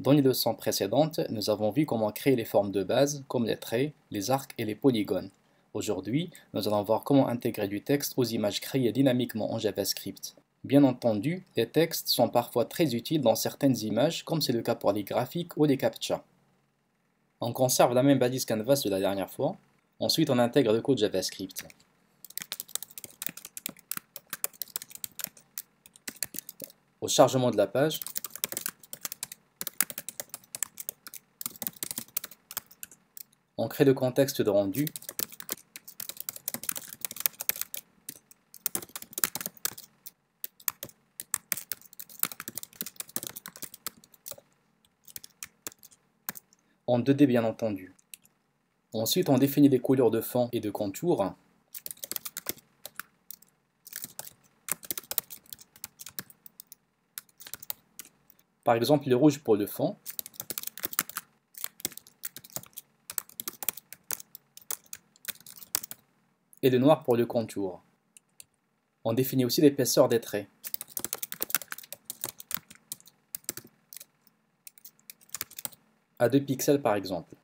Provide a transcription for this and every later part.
Dans les leçons précédentes, nous avons vu comment créer les formes de base, comme les traits, les arcs et les polygones. Aujourd'hui, nous allons voir comment intégrer du texte aux images créées dynamiquement en JavaScript. Bien entendu, les textes sont parfois très utiles dans certaines images, comme c'est le cas pour les graphiques ou les CAPTCHA. On conserve la même balise canvas de la dernière fois. Ensuite, on intègre le code JavaScript. Au chargement de la page, on crée le contexte de rendu. En 2D bien entendu. Ensuite, on définit les couleurs de fond et de contour. Par exemple, le rouge pour le fond. Et le noir pour le contour. On définit aussi l'épaisseur des traits. À 2 pixels par exemple.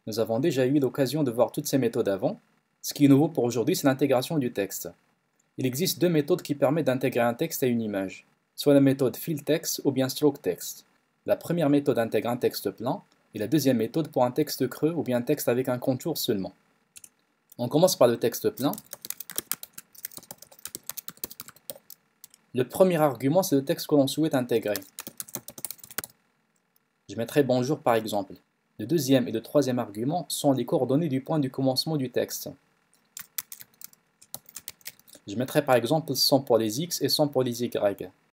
Nous avons déjà eu l'occasion de voir toutes ces méthodes avant. Ce qui est nouveau pour aujourd'hui, c'est l'intégration du texte. Il existe deux méthodes qui permettent d'intégrer un texte à une image, soit la méthode fillText ou bien strokeText. La première méthode intègre un texte plein, et la deuxième méthode pour un texte creux ou bien un texte avec un contour seulement. On commence par le texte plein. Le premier argument, c'est le texte que l'on souhaite intégrer. Je mettrai bonjour par exemple. Le deuxième et le troisième argument sont les coordonnées du point du commencement du texte. Je mettrai par exemple 100 pour les x et 100 pour les y.